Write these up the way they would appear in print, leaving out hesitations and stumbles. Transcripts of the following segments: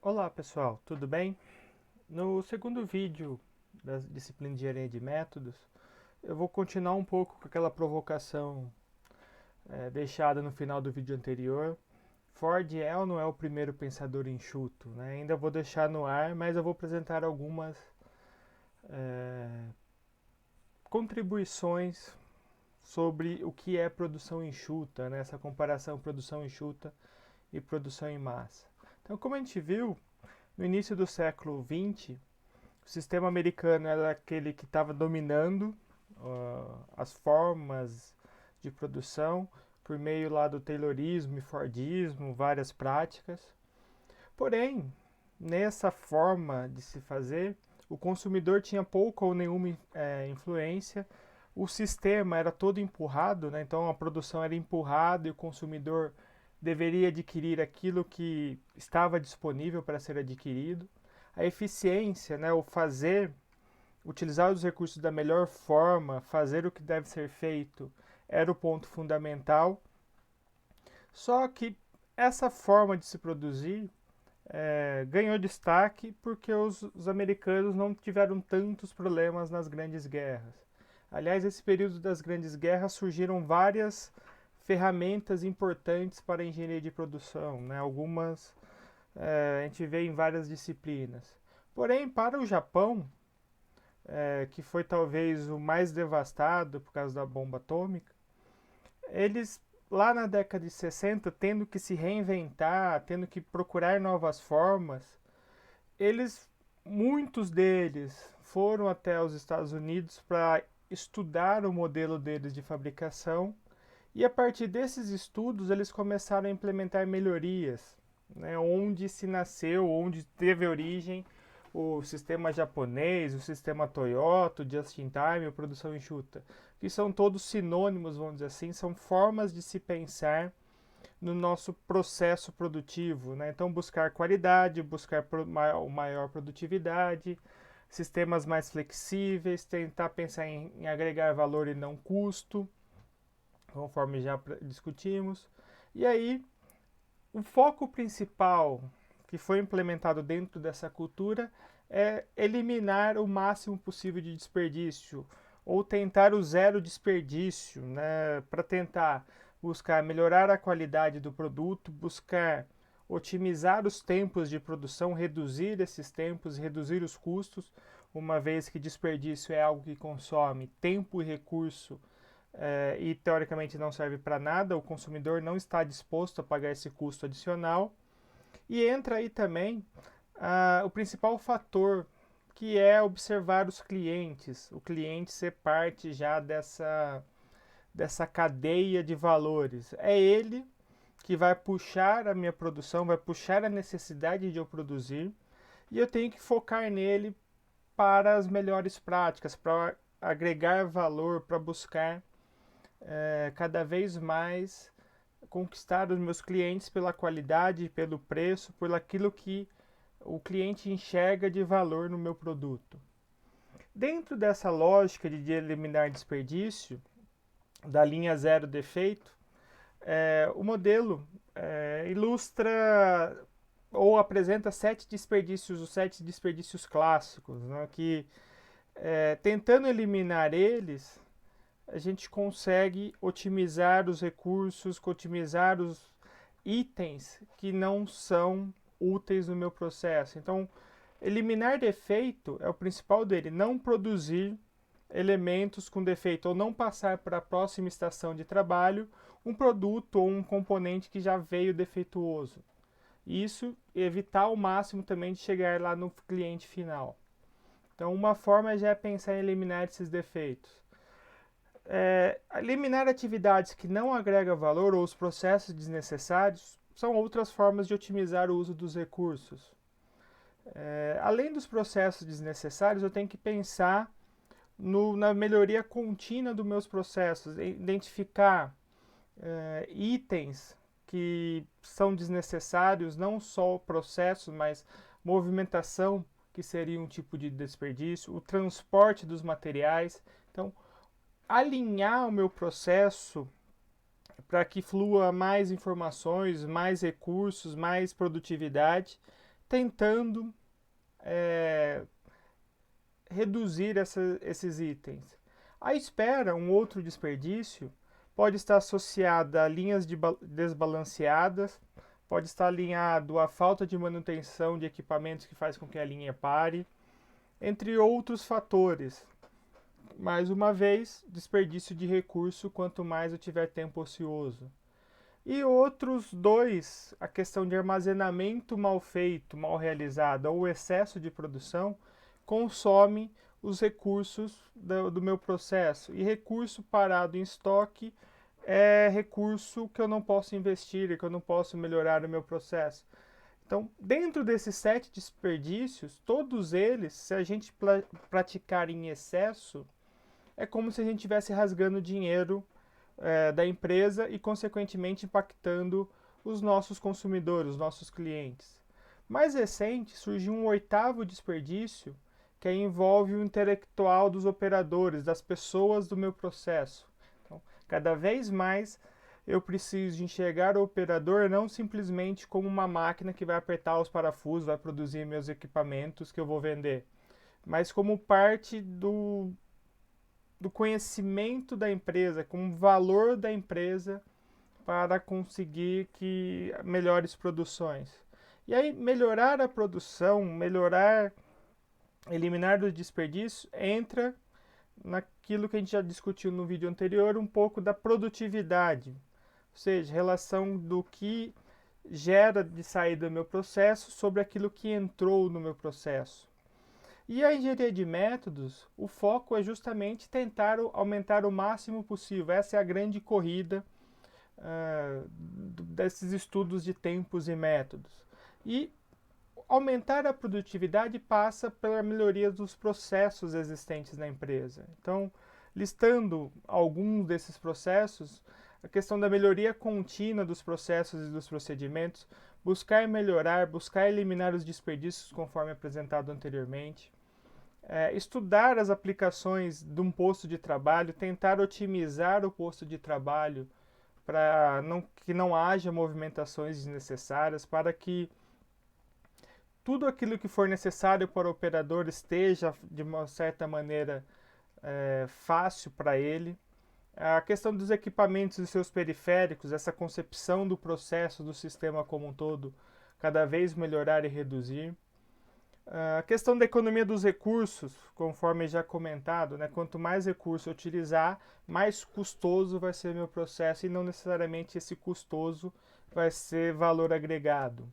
Olá pessoal, tudo bem? No segundo vídeo da disciplina de engenharia de métodos, eu vou continuar um pouco com aquela provocação deixada no final do vídeo anterior. Ford é ou não é o primeiro pensador enxuto? Né? Ainda vou deixar no ar, mas eu vou apresentar algumas é, contribuições sobre o que é produção enxuta, né? Essa comparação produção enxuta e produção em massa. Então, como a gente viu, no início do século XX, o sistema americano era aquele que estava dominando as formas de produção por meio lá do Taylorismo e Fordismo, várias práticas. Porém, nessa forma de se fazer, o consumidor tinha pouca ou nenhuma influência. O sistema era todo empurrado, né? Então a produção era empurrada e o consumidor deveria adquirir aquilo que estava disponível para ser adquirido. A eficiência, né, o fazer, utilizar os recursos da melhor forma, fazer o que deve ser feito, era o ponto fundamental. Só que essa forma de se produzir ganhou destaque porque os americanos não tiveram tantos problemas nas grandes guerras. Aliás, nesse período das grandes guerras surgiram várias ferramentas importantes para a engenharia de produção, né? Algumas a gente vê em várias disciplinas. Porém, para o Japão, que foi talvez o mais devastado por causa da bomba atômica, eles lá na década de 60, tendo que se reinventar, tendo que procurar novas formas, eles, muitos deles, foram até os Estados Unidos para estudar o modelo deles de fabricação e a partir desses estudos eles começaram a implementar melhorias, né, onde se nasceu, onde teve origem o sistema japonês, o sistema Toyota, o just-in-time, a produção enxuta, que são todos sinônimos, vamos dizer assim, são formas de se pensar no nosso processo produtivo. Né? Então, buscar qualidade, buscar maior produtividade, sistemas mais flexíveis, tentar pensar em agregar valor e não custo, conforme já discutimos. E aí, o foco principal que foi implementado dentro dessa cultura é eliminar o máximo possível de desperdício ou tentar o zero desperdício, né, para tentar buscar melhorar a qualidade do produto, buscar otimizar os tempos de produção, reduzir esses tempos, reduzir os custos, uma vez que desperdício é algo que consome tempo e recurso e teoricamente não serve para nada, o consumidor não está disposto a pagar esse custo adicional. E entra aí também o principal fator, que é observar os clientes, o cliente ser parte já dessa cadeia de valores. É ele que vai puxar a minha produção, vai puxar a necessidade de eu produzir, e eu tenho que focar nele para as melhores práticas, para agregar valor, para buscar cada vez mais conquistar os meus clientes pela qualidade, pelo preço, por aquilo que o cliente enxerga de valor no meu produto. Dentro dessa lógica de eliminar desperdício, da linha zero defeito, o modelo ilustra ou apresenta os 7 desperdícios clássicos, né, que tentando eliminar eles, a gente consegue otimizar os recursos, otimizar os itens que não são úteis no meu processo. Então, eliminar defeito é o principal dele, não produzir elementos com defeito ou não passar para a próxima estação de trabalho um produto ou um componente que já veio defeituoso. Isso evitar ao máximo também de chegar lá no cliente final. Então, uma forma já é pensar em eliminar esses defeitos. Eliminar atividades que não agregam valor ou os processos desnecessários são outras formas de otimizar o uso dos recursos. Além dos processos desnecessários, eu tenho que pensar na melhoria contínua dos meus processos, identificar itens que são desnecessários, não só o processo, mas movimentação, que seria um tipo de desperdício, o transporte dos materiais. Então, alinhar o meu processo para que flua mais informações, mais recursos, mais produtividade tentando reduzir esses itens. A espera, um outro desperdício, pode estar associada a linhas desbalanceadas, pode estar alinhado à falta de manutenção de equipamentos que faz com que a linha pare, entre outros fatores. Mais uma vez, desperdício de recurso quanto mais eu tiver tempo ocioso. E outros dois, a questão de armazenamento mal feito, mal realizado, ou o excesso de produção, consome os recursos do meu processo. E recurso parado em estoque é recurso que eu não posso investir, que eu não posso melhorar o meu processo. Então, dentro desses 7 desperdícios, todos eles, se a gente praticar em excesso, é como se a gente estivesse rasgando dinheiro da empresa e, consequentemente, impactando os nossos consumidores, os nossos clientes. Mais recente, surgiu um 8º desperdício, que envolve o intelectual dos operadores, das pessoas do meu processo. Então, cada vez mais eu preciso de enxergar o operador não simplesmente como uma máquina que vai apertar os parafusos, vai produzir meus equipamentos que eu vou vender, mas como parte do conhecimento da empresa, como valor da empresa para conseguir melhores produções. E aí, melhorar a produção, eliminar o desperdício, entra naquilo que a gente já discutiu no vídeo anterior, um pouco da produtividade, ou seja, relação do que gera de saída do meu processo sobre aquilo que entrou no meu processo. E a engenharia de métodos, o foco é justamente tentar aumentar o máximo possível. Essa é a grande corrida desses estudos de tempos e métodos. E aumentar a produtividade passa pela melhoria dos processos existentes na empresa. Então, listando alguns desses processos, a questão da melhoria contínua dos processos e dos procedimentos, buscar melhorar, buscar eliminar os desperdícios conforme apresentado anteriormente, estudar as aplicações de um posto de trabalho, tentar otimizar o posto de trabalho para que não haja movimentações desnecessárias, para que tudo aquilo que for necessário para o operador esteja, de uma certa maneira, fácil para ele. A questão dos equipamentos e seus periféricos, essa concepção do processo, do sistema como um todo, cada vez melhorar e reduzir. A questão da economia dos recursos, conforme já comentado, né? Quanto mais recurso eu utilizar, mais custoso vai ser meu processo e não necessariamente esse custoso vai ser valor agregado.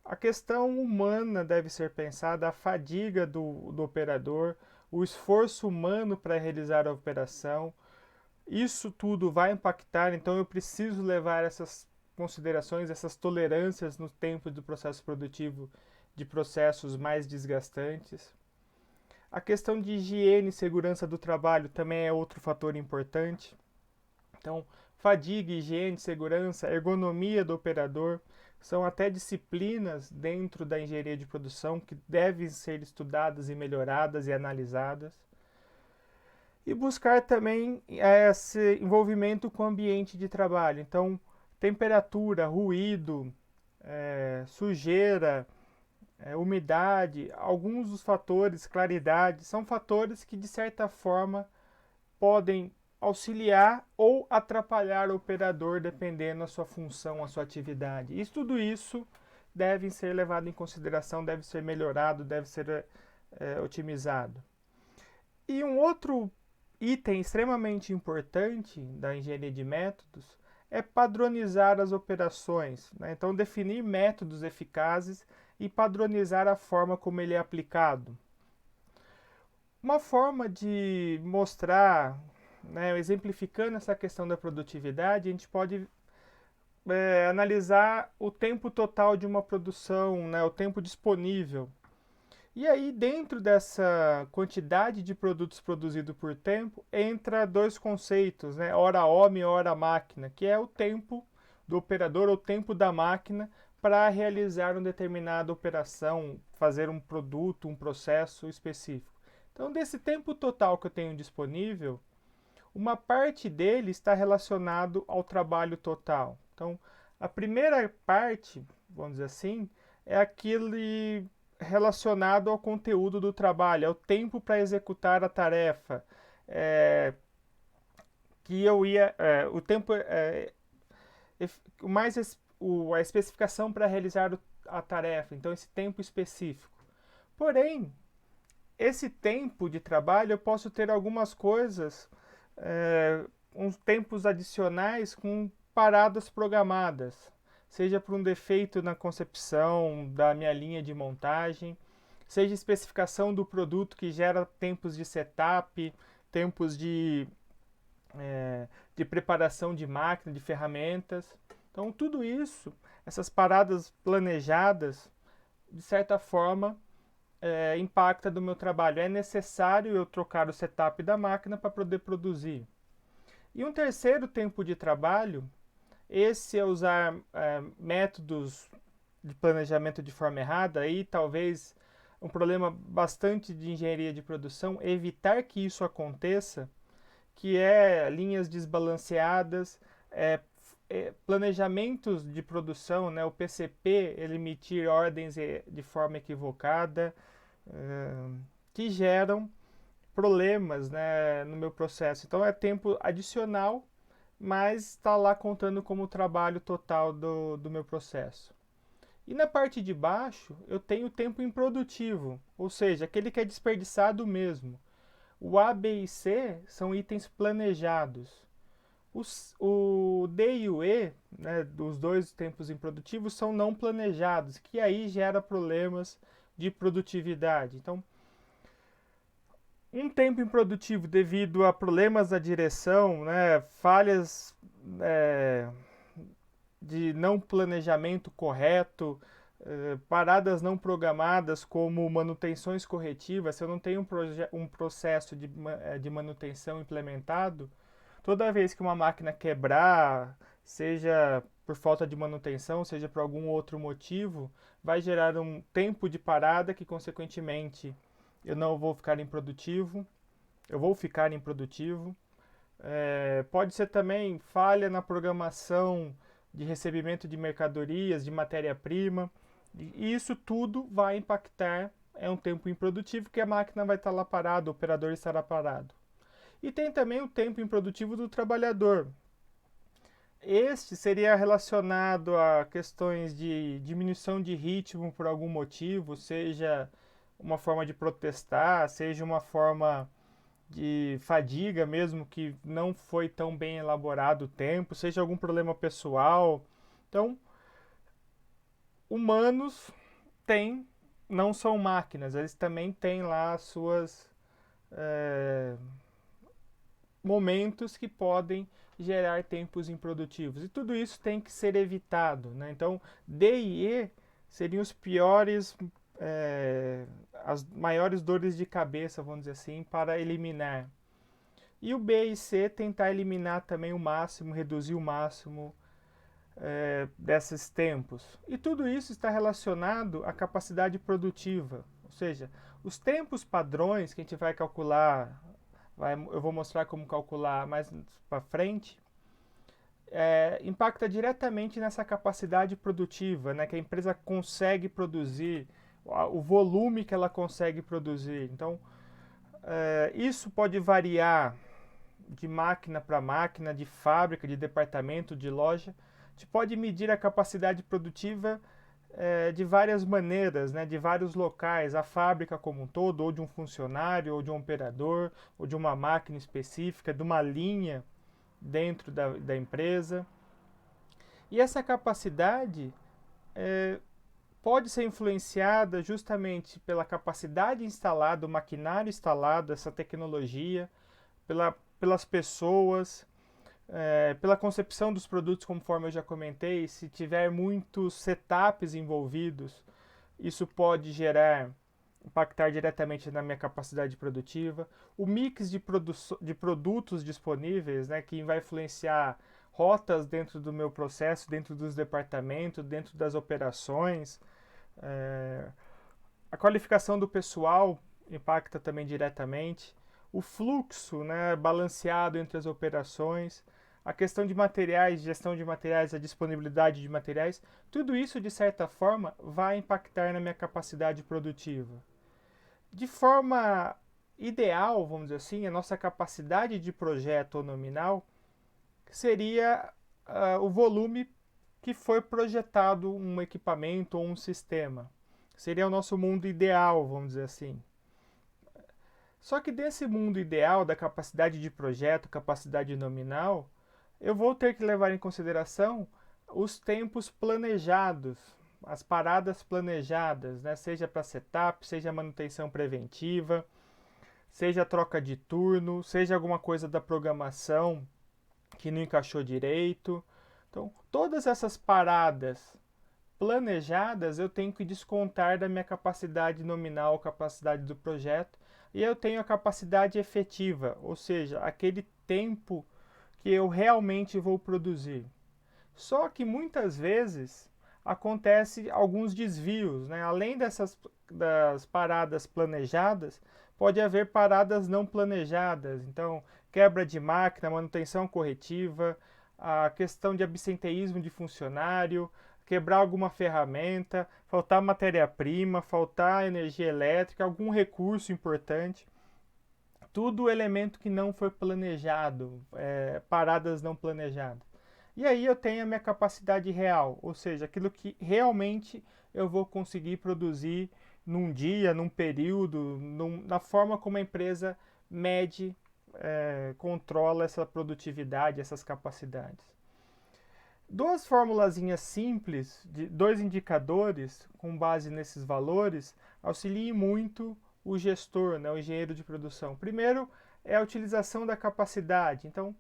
A questão humana deve ser pensada, a fadiga do operador, o esforço humano para realizar a operação. Isso tudo vai impactar, então eu preciso levar essas considerações, essas tolerâncias no tempo do processo produtivo de processos mais desgastantes. A questão de higiene e segurança do trabalho também é outro fator importante. Então, fadiga, higiene, segurança, ergonomia do operador são até disciplinas dentro da engenharia de produção que devem ser estudadas e melhoradas e analisadas. E buscar também esse envolvimento com o ambiente de trabalho. Então, temperatura, ruído, sujeira, umidade, alguns dos fatores, claridade, são fatores que de certa forma podem auxiliar ou atrapalhar o operador dependendo da sua função, a sua atividade. E tudo isso deve ser levado em consideração, deve ser melhorado, deve ser otimizado. E um outro item extremamente importante da engenharia de métodos é padronizar as operações, né? Então, definir métodos eficazes e padronizar a forma como ele é aplicado. Uma forma de mostrar, né, exemplificando essa questão da produtividade, a gente pode analisar o tempo total de uma produção, né, o tempo disponível. E aí, dentro dessa quantidade de produtos produzidos por tempo, entra dois conceitos, né, hora homem e hora máquina, que é o tempo do operador, o tempo da máquina para realizar uma determinada operação, fazer um produto, um processo específico. Então, desse tempo total que eu tenho disponível, uma parte dele está relacionado ao trabalho total. Então, a primeira parte, vamos dizer assim, é aquele relacionado ao conteúdo do trabalho, é o tempo para executar a tarefa, é, que eu ia, o tempo, mais a especificação para realizar a tarefa, então esse tempo específico. Porém, esse tempo de trabalho eu posso ter algumas coisas, uns tempos adicionais com paradas programadas, seja por um defeito na concepção da minha linha de montagem, seja especificação do produto que gera tempos de setup, tempos de preparação de máquina, de ferramentas. Então, tudo isso, essas paradas planejadas, de certa forma, impacta do meu trabalho. É necessário eu trocar o setup da máquina para poder produzir. E um terceiro tempo de trabalho, esse é usar métodos de planejamento de forma errada, aí talvez um problema bastante de engenharia de produção, evitar que isso aconteça, que é linhas desbalanceadas, planejamentos de produção, né, o PCP, ele emitir ordens de forma equivocada, que geram problemas, né, no meu processo. Então é tempo adicional, mas está lá contando como trabalho total do meu processo. E na parte de baixo, eu tenho o tempo improdutivo, ou seja, aquele que é desperdiçado mesmo. O A, B e C são itens planejados. O D e o E, né, dos dois tempos improdutivos, são não planejados, que aí gera problemas de produtividade. Então, um tempo improdutivo devido a problemas da direção, né, falhas de não planejamento correto, paradas não programadas como manutenções corretivas, se eu não tenho um processo de manutenção implementado, toda vez que uma máquina quebrar, seja por falta de manutenção, seja por algum outro motivo, vai gerar um tempo de parada que, consequentemente, eu não vou ficar improdutivo, eu vou ficar improdutivo. Pode ser também falha na programação de recebimento de mercadorias, de matéria-prima, e isso tudo vai impactar, é um tempo improdutivo que a máquina vai estar lá parada, o operador estará parado. E tem também o tempo improdutivo do trabalhador. Este seria relacionado a questões de diminuição de ritmo por algum motivo, seja uma forma de protestar, seja uma forma de fadiga mesmo, que não foi tão bem elaborado o tempo, seja algum problema pessoal. Então, humanos têm, não são máquinas, eles também têm lá as suas momentos que podem gerar tempos improdutivos. E tudo isso tem que ser evitado, né? Então, D e E seriam os piores, as maiores dores de cabeça, vamos dizer assim, para eliminar. E o B e C tentar eliminar também o máximo, reduzir o máximo desses tempos. E tudo isso está relacionado à capacidade produtiva, ou seja, os tempos padrões que a gente vai calcular, eu vou mostrar como calcular mais para frente, impacta diretamente nessa capacidade produtiva, né, que a empresa consegue produzir, o volume que ela consegue produzir. Então, isso pode variar de máquina para máquina, de fábrica, de departamento, de loja. A gente pode medir a capacidade produtiva de várias maneiras, né, de vários locais, a fábrica como um todo, ou de um funcionário, ou de um operador, ou de uma máquina específica, de uma linha dentro da empresa. E essa capacidade pode ser influenciada justamente pela capacidade instalada, o maquinário instalado, essa tecnologia, pelas pessoas, pela concepção dos produtos, conforme eu já comentei. Se tiver muitos setups envolvidos, isso pode impactar diretamente na minha capacidade produtiva. O mix de produtos disponíveis, né, que vai influenciar rotas dentro do meu processo, dentro dos departamentos, dentro das operações. A qualificação do pessoal impacta também diretamente. O fluxo, né, balanceado entre as operações, a questão de materiais, gestão de materiais, a disponibilidade de materiais, tudo isso, de certa forma, vai impactar na minha capacidade produtiva. De forma ideal, vamos dizer assim, a nossa capacidade de projeto ou nominal seria o volume que foi projetado um equipamento ou um sistema. Seria o nosso mundo ideal, vamos dizer assim. Só que desse mundo ideal, da capacidade de projeto, capacidade nominal, eu vou ter que levar em consideração os tempos planejados, as paradas planejadas, né? Seja para setup, seja manutenção preventiva, seja troca de turno, seja alguma coisa da programação que não encaixou direito. Então, todas essas paradas planejadas eu tenho que descontar da minha capacidade nominal, capacidade do projeto, e eu tenho a capacidade efetiva, ou seja, aquele tempo que eu realmente vou produzir. Só que muitas vezes acontece alguns desvios, né? Além das paradas planejadas, pode haver paradas não planejadas. Então, quebra de máquina, manutenção corretiva, a questão de absenteísmo de funcionário, quebrar alguma ferramenta, faltar matéria-prima, faltar energia elétrica, algum recurso importante. Tudo elemento que não foi planejado, paradas não planejadas. E aí eu tenho a minha capacidade real, ou seja, aquilo que realmente eu vou conseguir produzir num dia, num período, na forma como a empresa mede, controla essa produtividade, essas capacidades. Duas formulazinhas simples, de dois indicadores com base nesses valores, auxiliem muito o gestor, né, o engenheiro de produção. Primeiro é a utilização da capacidade. Então,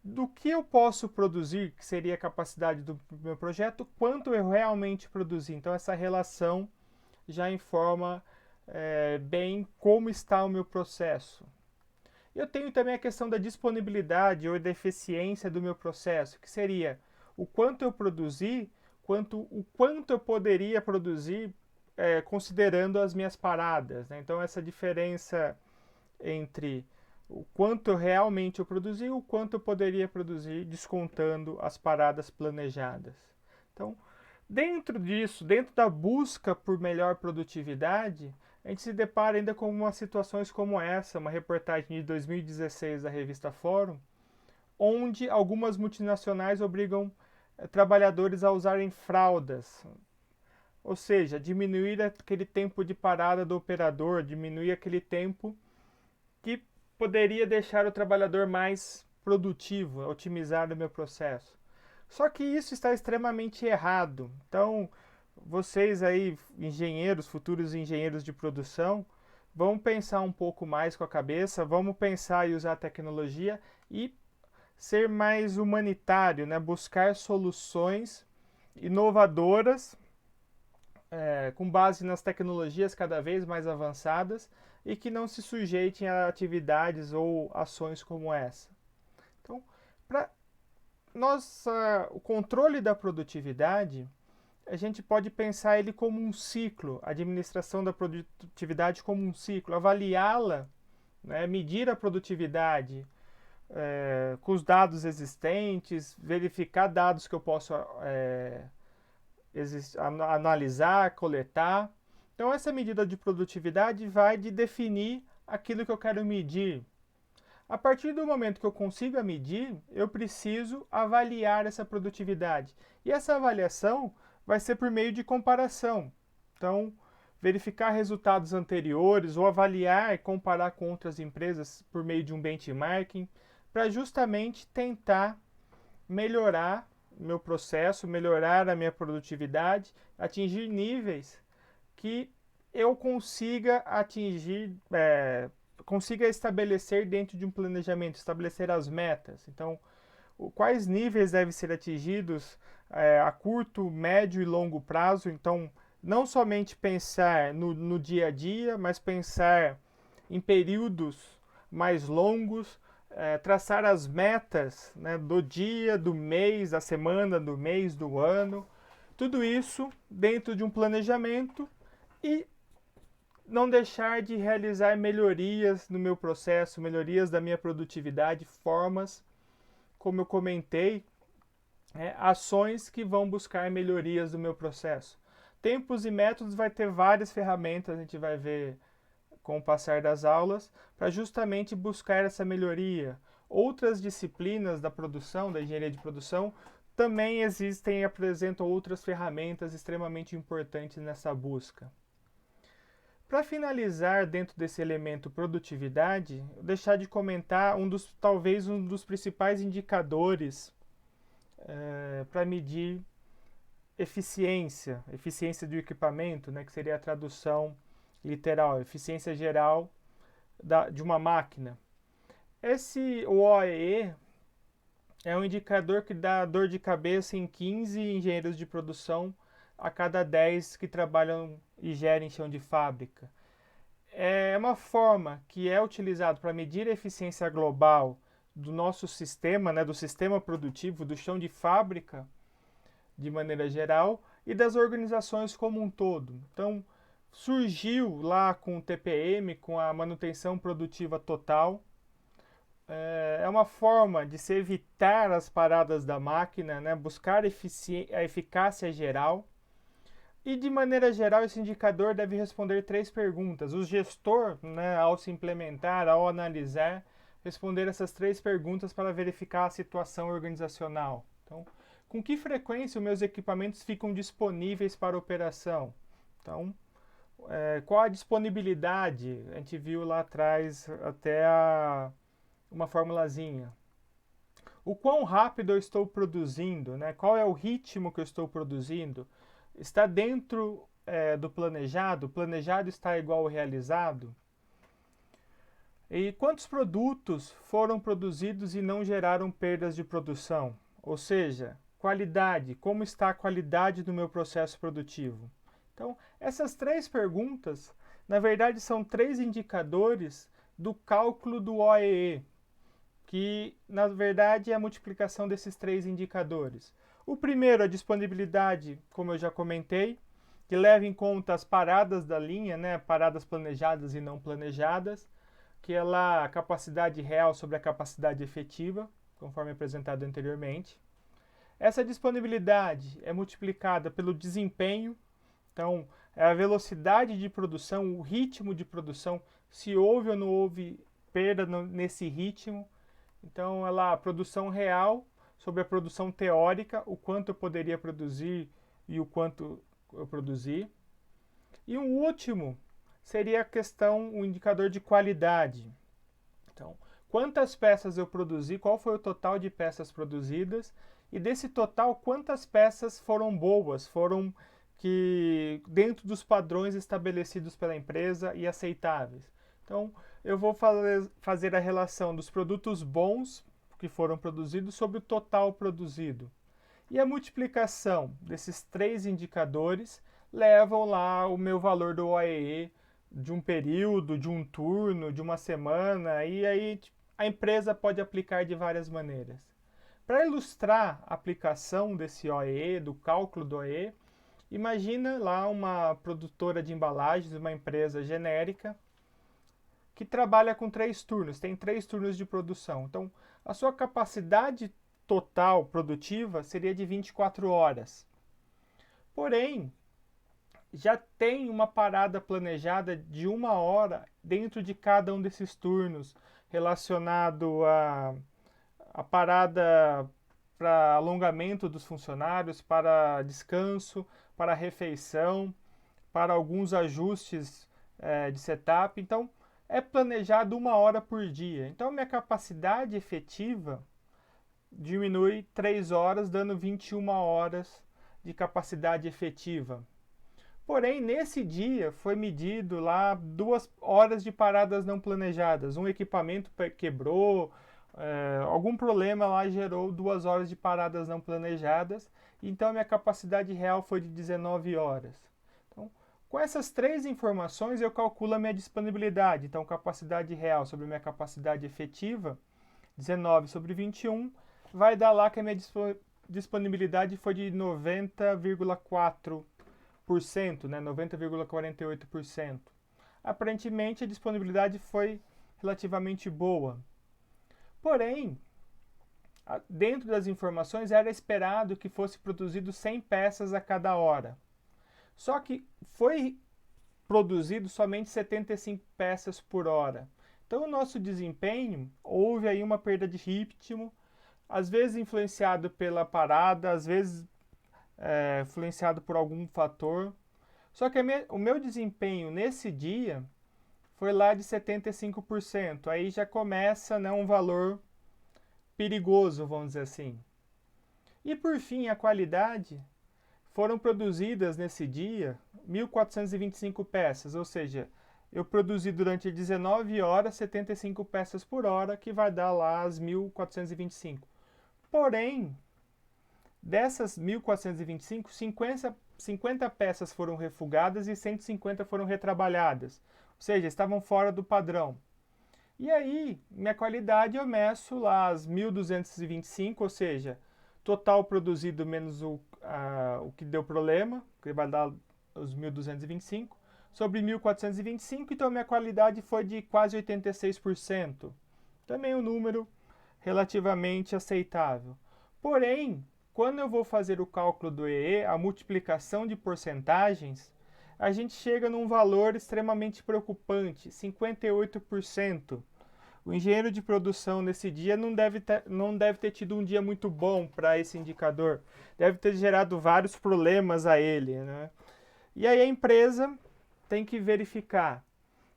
do que eu posso produzir, que seria a capacidade do meu projeto, quanto eu realmente produzi. Então, essa relação já informa bem como está o meu processo. Eu tenho também a questão da disponibilidade ou da eficiência do meu processo, que seria o quanto eu produzi, o quanto eu poderia produzir considerando as minhas paradas. Né? Então, essa diferença entre o quanto realmente eu produzi e o quanto eu poderia produzir descontando as paradas planejadas. Então, dentro disso, dentro da busca por melhor produtividade, a gente se depara ainda com umas situações como essa, uma reportagem de 2016 da revista Fórum, onde algumas multinacionais obrigam trabalhadores a usarem fraldas, ou seja, diminuir aquele tempo de parada do operador, diminuir aquele tempo que poderia deixar o trabalhador mais produtivo, otimizar o meu processo. Só que isso está extremamente errado. Então, vocês aí, engenheiros, futuros engenheiros de produção, vão pensar um pouco mais com a cabeça, vamos pensar e usar a tecnologia e ser mais humanitário, né? Buscar soluções inovadoras com base nas tecnologias cada vez mais avançadas e que não se sujeitem a atividades ou ações como essa. Então, para o controle da produtividade, a gente pode pensar ele como um ciclo, a administração da produtividade como um ciclo, avaliá-la, né, medir a produtividade com os dados existentes, verificar dados que eu posso analisar, coletar. Então, essa medida de produtividade vai de definir aquilo que eu quero medir. A partir do momento que eu consiga medir, eu preciso avaliar essa produtividade. E essa avaliação vai ser por meio de comparação. Então, verificar resultados anteriores ou avaliar e comparar com outras empresas por meio de um benchmarking, para justamente tentar melhorar meu processo, melhorar a minha produtividade, atingir níveis que eu consiga atingir, consiga estabelecer dentro de um planejamento, estabelecer as metas. Então, quais níveis devem ser atingidos a curto, médio e longo prazo. Então, não somente pensar no dia a dia, mas pensar em períodos mais longos, traçar as metas, né, do dia, do mês, da semana, do mês, do ano. Tudo isso dentro de um planejamento e não deixar de realizar melhorias no meu processo, melhorias da minha produtividade, formas como eu comentei, ações que vão buscar melhorias do meu processo. Tempos e métodos vai ter várias ferramentas, a gente vai ver com o passar das aulas, para justamente buscar essa melhoria. Outras disciplinas da produção, da engenharia de produção, também existem e apresentam outras ferramentas extremamente importantes nessa busca. Para finalizar, dentro desse elemento produtividade, deixar de comentar talvez um dos principais indicadores para medir eficiência do equipamento, né, que seria a tradução literal, eficiência geral de uma máquina. O OEE é um indicador que dá dor de cabeça em 15 engenheiros de produção a cada 10 que trabalham e gerem chão de fábrica. É uma forma que é utilizada para medir a eficiência global do nosso sistema, né, do sistema produtivo, do chão de fábrica, de maneira geral, e das organizações como um todo. Então, surgiu lá com o TPM, com a manutenção produtiva total. É uma forma de se evitar as paradas da máquina, né, buscar a eficácia geral. E, de maneira geral, esse indicador deve responder 3 perguntas. O gestor, né, ao se implementar, ao analisar, responder essas 3 perguntas para verificar a situação organizacional. Então, com que frequência os meus equipamentos ficam disponíveis para operação? Então, qual a disponibilidade? A gente viu lá atrás até uma formulazinha. O quão rápido eu estou produzindo, né? Qual é o ritmo que eu estou produzindo? Está dentro do planejado? O planejado está igual ao realizado? E quantos produtos foram produzidos e não geraram perdas de produção? Ou seja, qualidade, como está a qualidade do meu processo produtivo? Então, essas 3 perguntas, na verdade, são 3 indicadores do cálculo do OEE, que, na verdade, é a multiplicação desses 3 indicadores. O primeiro, a disponibilidade, como eu já comentei, que leva em conta as paradas da linha, né, paradas planejadas e não planejadas, que é lá a capacidade real sobre a capacidade efetiva, conforme apresentado anteriormente. Essa disponibilidade é multiplicada pelo desempenho, então é a velocidade de produção, o ritmo de produção, se houve ou não houve perda nesse ritmo. Então, a produção real sobre a produção teórica, o quanto eu poderia produzir e o quanto eu produzi. E um último seria a questão, o indicador de qualidade. Então, quantas peças eu produzi, qual foi o total de peças produzidas e desse total, quantas peças foram boas, foram que dentro dos padrões estabelecidos pela empresa e aceitáveis. Então, eu vou fazer a relação dos produtos bons que foram produzidos sobre o total produzido. E a multiplicação desses 3 indicadores levam lá o meu valor do OEE de um período, de um turno, de uma semana, e aí a empresa pode aplicar de várias maneiras. Para ilustrar a aplicação desse OEE, do cálculo do OEE, imagina lá uma produtora de embalagens, uma empresa genérica, que trabalha com 3 turnos, tem 3 turnos de produção. Então, a sua capacidade total produtiva seria de 24 horas. Porém, já tem uma parada planejada de 1 hora dentro de cada um desses turnos, relacionado a parada para alongamento dos funcionários, para descanso, para refeição, para alguns ajustes de setup. Então, é planejado 1 hora por dia. Então, minha capacidade efetiva diminui 3 horas, dando 21 horas de capacidade efetiva. Porém, nesse dia foi medido lá 2 horas de paradas não planejadas. Um equipamento quebrou, algum problema lá gerou 2 horas de paradas não planejadas. Então, a minha capacidade real foi de 19 horas. Então, com essas 3 informações, eu calculo a minha disponibilidade. Então, capacidade real sobre a minha capacidade efetiva, 19 sobre 21, vai dar lá que a minha disponibilidade foi de 90,4%, né? 90,48%. Aparentemente, a disponibilidade foi relativamente boa. Porém, dentro das informações era esperado que fosse produzido 100 peças a cada hora. Só que foi produzido somente 75 peças por hora. Então o nosso desempenho, houve aí uma perda de ritmo, às vezes influenciado pela parada, às vezes influenciado por algum fator. Só que o meu desempenho nesse dia foi lá de 75%. Aí já começa, né, um valor perigoso, vamos dizer assim. E por fim, a qualidade. Foram produzidas nesse dia 1.425 peças, ou seja, eu produzi durante 19 horas 75 peças por hora, que vai dar lá as 1.425. Porém, dessas 1.425, 50 peças foram refugadas e 150 foram retrabalhadas, ou seja, estavam fora do padrão. E aí, minha qualidade eu meço lá as 1.225, ou seja, total produzido menos o que deu problema, que vai dar os 1.225, sobre 1.425, então minha qualidade foi de quase 86%. Também um número relativamente aceitável. Porém, quando eu vou fazer o cálculo do EE, a multiplicação de porcentagens, a gente chega num valor extremamente preocupante, 58%. O engenheiro de produção nesse dia não deve ter tido um dia muito bom para esse indicador. Deve ter gerado vários problemas a ele, né? E aí a empresa tem que verificar.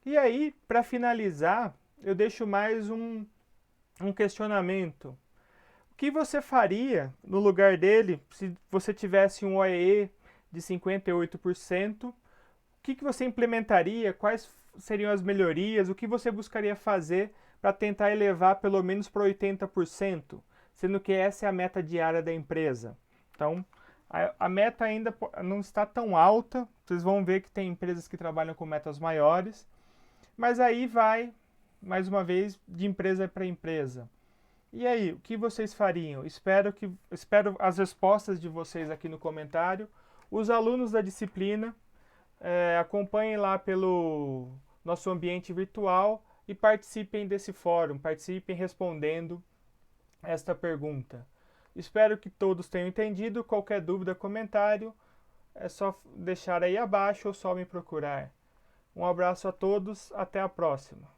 E aí, para finalizar, eu deixo mais um questionamento. O que você faria no lugar dele se você tivesse um OEE de 58%? O que você implementaria? Quais seriam as melhorias? O que você buscaria fazer para tentar elevar pelo menos para 80%, sendo que essa é a meta diária da empresa? Então, a meta ainda não está tão alta, vocês vão ver que tem empresas que trabalham com metas maiores, mas aí vai, mais uma vez, de empresa para empresa. E aí, o que vocês fariam? Espero as respostas de vocês aqui no comentário. Os alunos da disciplina acompanhem lá pelo nosso ambiente virtual e participem desse fórum, participem respondendo esta pergunta. Espero que todos tenham entendido. Qualquer dúvida, comentário, é só deixar aí abaixo ou só me procurar. Um abraço a todos, até a próxima.